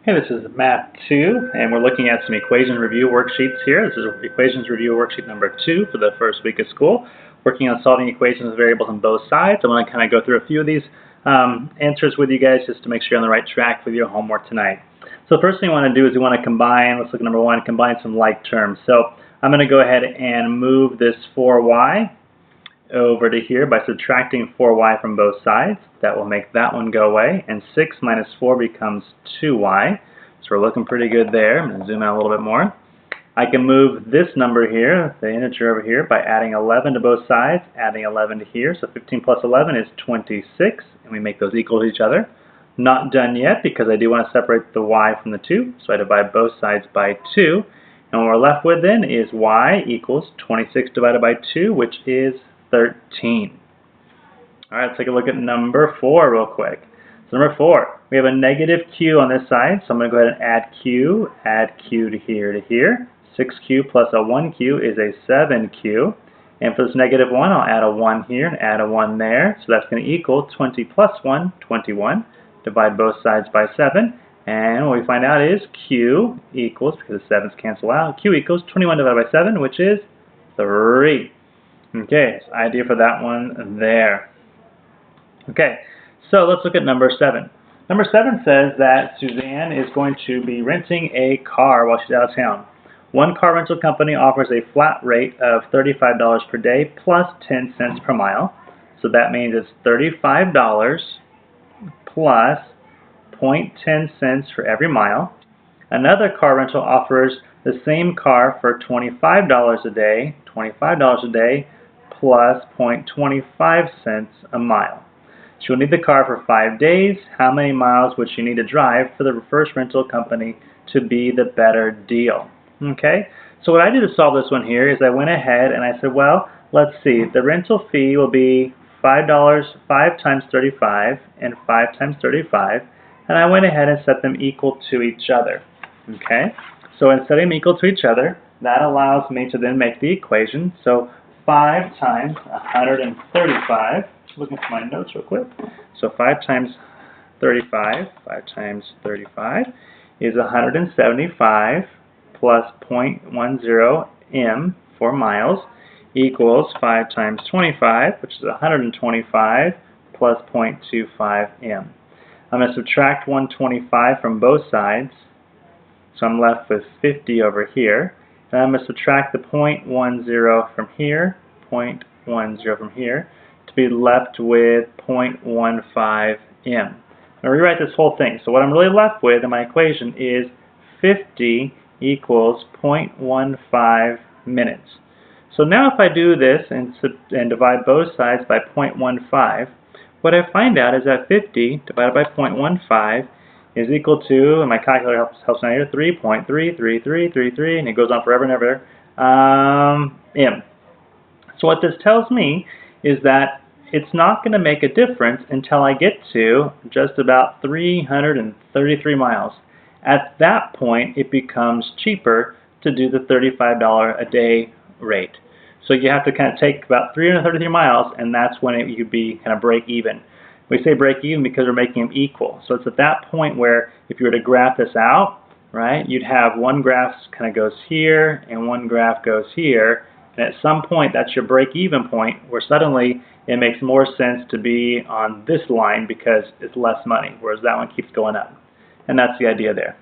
Hey, this is Math 2, and we're looking at some equation review worksheets here. This is equations review worksheet number 2 for the first week of school, working on solving equations with variables on both sides. I want to kind of go through a few of these answers with you guys just to make sure you're on the right track with your homework tonight. So the first thing we want to do is we want to combine, let's look at number 1, combine some like terms. So I'm going to go ahead and move this 4y over to here by subtracting 4y from both sides. That will make that one go away, and 6 minus 4 becomes 2y. So we're looking pretty good there. I'm going to zoom out a little bit more. I can move this number here, the integer over here, by adding 11 to both sides, adding 11 to here. So 15 plus 11 is 26, and we make those equal to each other. Not done yet because I do want to separate the y from the 2, so I divide both sides by 2. And what we're left with then is y equals 26 divided by 2, which is 13. All right, let's take a look at number 4 real quick. So number 4, we have a negative q on this side, so I'm going to go ahead and add q to here. 6q plus a 1q is a 7q. And for this negative 1, I'll add a 1 here and add a 1 there. So that's going to equal 20 plus 1, 21. Divide both sides by 7. And what we find out is q equals, because the 7's cancel out, q equals 21 divided by 7, which is 3. Okay, so idea for that one there. Okay, so let's look at number 7. Number 7 says that Suzanne is going to be renting a car while she's out of town. One car rental company offers a flat rate of $35 per day plus 10 cents per mile. So that means it's $35 plus 0.10 cents for every mile. Another car rental offers the same car for $25 a day, plus 0.25 cents a mile. She will need the car for 5 days. How many miles would she need to drive for the first rental company to be the better deal? Okay, so what I did to solve this one here is I went ahead and I said, well, let's see, the rental fee will be $5, 5 times 35, and 5 times 35, and I went ahead and set them equal to each other. Okay, so in setting them equal to each other, that allows me to then make the equation. So 5 times 135, looking for my notes real quick. So 5 times 35 is 175 plus 0.10 m for miles equals 5 times 25, which is 125 plus 0.25 m. I'm going to subtract 125 from both sides, so I'm left with 50 over here. And I'm going to subtract the 0.10 from here, to be left with 0.15 m. Now rewrite this whole thing. So what I'm really left with in my equation is 50 equals 0.15 minutes. So now if I do this and divide both sides by 0.15, what I find out is that 50 divided by 0.15 is equal to, and my calculator helps me out here, 3.33333, and it goes on forever and ever, m. So what this tells me is that it's not going to make a difference until I get to just about 333 miles. At that point, it becomes cheaper to do the $35 a day rate. So you have to kind of take about 333 miles, and that's when you'd be kind of break even. We say break even because we're making them equal. So it's at that point where if you were to graph this out, right, you'd have one graph kind of goes here and one graph goes here. And at some point, that's your break even point where suddenly it makes more sense to be on this line because it's less money, whereas that one keeps going up. And that's the idea there.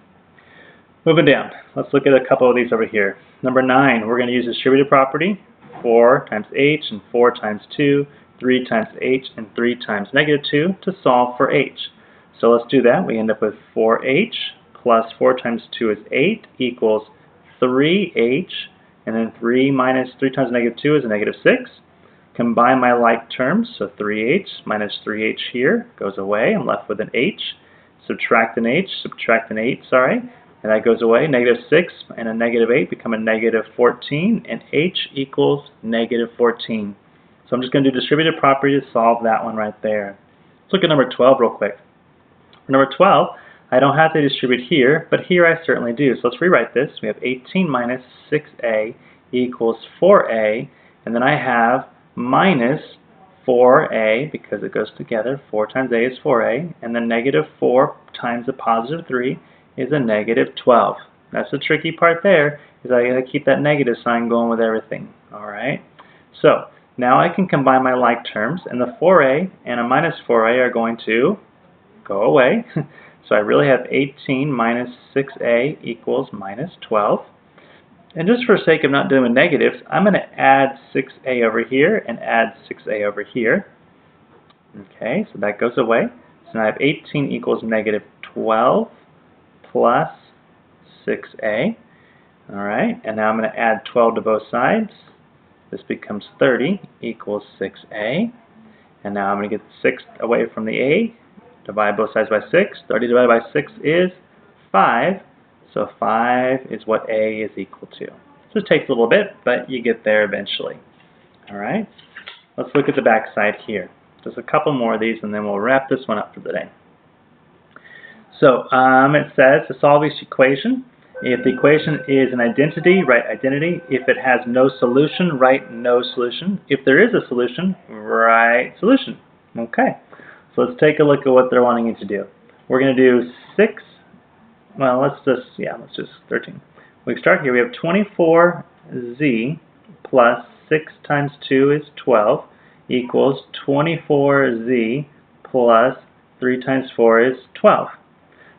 Moving down, let's look at a couple of these over here. Number 9, we're going to use distributive property, 4 times h and 4 times 2, 3 times h and 3 times negative 2 to solve for h. So let's do that. We end up with 4h plus 4 times 2 is 8 equals 3h, and then 3 minus 3 times negative 2 is a negative 6. Combine my like terms, so 3h minus 3h here goes away. I'm left with an h. Subtract an h, and that goes away. Negative 6 and a negative 8 become a negative 14, and h equals negative 14. So I'm just going to do distributive property to solve that one right there. Let's look at number 12 real quick. For number 12, I don't have to distribute here, but here I certainly do. So let's rewrite this. We have 18 minus 6a equals 4a, and then I have minus 4a, because it goes together. 4 times a is 4a, and then negative 4 times a positive 3 is a negative 12. That's the tricky part there, is I gotta keep that negative sign going with everything. Alright? So, now I can combine my like terms, and the 4a and a minus 4a are going to go away. So I really have 18 minus 6a equals minus 12. And just for sake of not doing negatives, I'm going to add 6a over here and add 6a over here. Okay, so that goes away. So now I have 18 equals negative 12 plus 6a. Alright, and now I'm going to add 12 to both sides. This becomes 30 equals 6a. And now I'm going to get 6 away from the a. Divide both sides by 6. 30 divided by 6 is 5. So 5 is what a is equal to. So it takes a little bit, but you get there eventually. Alright, let's look at the back side here. Just a couple more of these and then we'll wrap this one up for the day. So it says to solve each equation, if the equation is an identity, write identity. If it has no solution, write no solution. If there is a solution, write solution. Okay, so let's take a look at what they're wanting you to do. We're going to do 6. Well, let's just 13. We start here. We have 24z plus 6 times 2 is 12 equals 24z plus 3 times 4 is 12.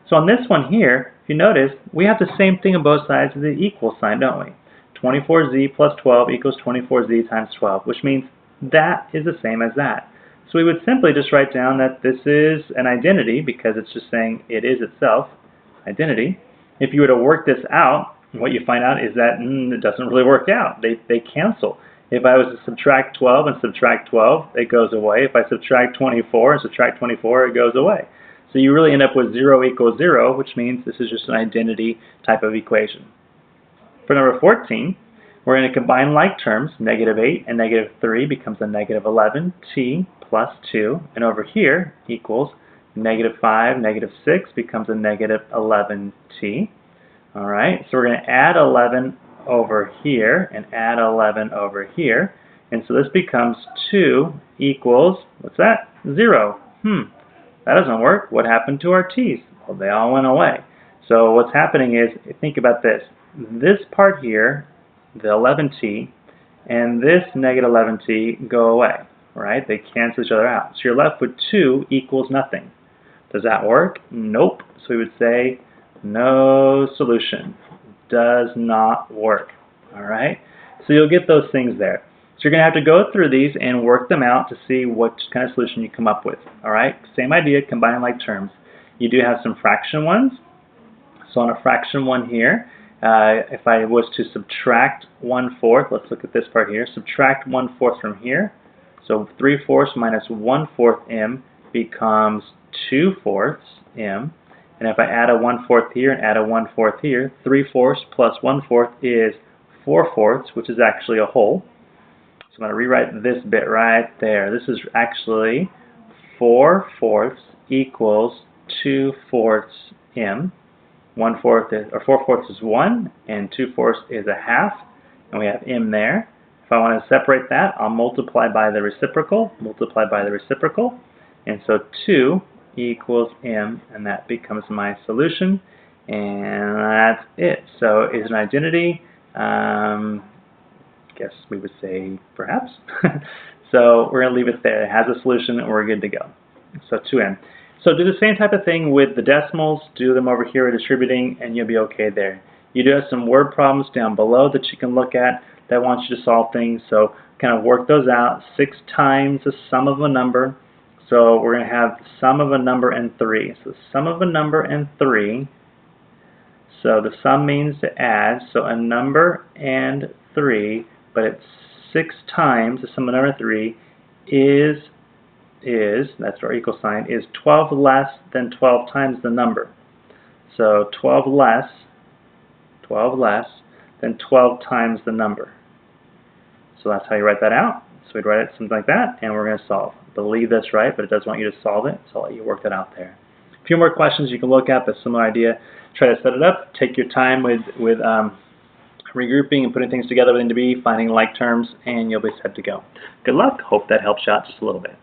So on this one here, if you notice, we have the same thing on both sides of the equal sign, don't we? 24z plus 12 equals 24z times 12, which means that is the same as that. So we would simply just write down that this is an identity because it's just saying it is itself. Identity. If you were to work this out, what you find out is that it doesn't really work out. They cancel. If I was to subtract 12 and subtract 12, it goes away. If I subtract 24 and subtract 24, it goes away. So you really end up with 0 equals 0, which means this is just an identity type of equation. For number 14, we're going to combine like terms. Negative 8 and negative 3 becomes a negative 11t plus 2. And over here equals negative 5, negative 6 becomes a negative 11t. Alright, so we're going to add 11 over here and add 11 over here. And so this becomes 2 equals, what's that? 0. That doesn't work. What happened to our t's? Well, they all went away. So what's happening is, think about this. This part here, the 11t, and this negative 11t go away. Right? They cancel each other out. So you're left with 2 equals nothing. Does that work? Nope. So we would say no solution. Does not work. Alright? So you'll get those things there. So you're going to have to go through these and work them out to see what kind of solution you come up with. Alright? Same idea, combine like terms. You do have some fraction ones. So on a fraction one here, if I was to subtract 1/4, let's look at this part here. Subtract 1/4 from here. So 3/4 minus 1/4 m becomes 2/4 m. And if I add a 1/4 here and add a 1/4 here, 3/4 plus 1/4 is 4/4, which is actually a whole. So I'm going to rewrite this bit right there. This is actually 4/4 equals 2/4 m. 1/4 is, or 4/4 is 1, and 2/4 is a half, and we have m there. If I want to separate that, I'll multiply by the reciprocal, and so 2 equals m, and that becomes my solution, and that's it. So is it an identity? Guess we would say perhaps. So we're going to leave it there. It has a solution, and we're good to go. So 2m. So do the same type of thing with the decimals. Do them over here with distributing, and you'll be okay there. You do have some word problems down below that you can look at that wants you to solve things. So kind of work those out. 6 times the sum of a number. So we're going to have the sum of a number and 3. So sum of a number and 3. So the sum means to add. So a number and 3, but it's 6 times the sum of a number and 3 is, that's our equal sign, is 12 less than 12 times the number. So 12 less than 12 times the number. So that's how you write that out. So we'd write it something like that, and we're going to solve. I believe that's right, but it does want you to solve it, so I'll let you work that out there. A few more questions you can look at, but similar idea. Try to set it up. Take your time with regrouping and putting things together within to be, finding like terms, and you'll be set to go. Good luck. Hope that helps you out just a little bit.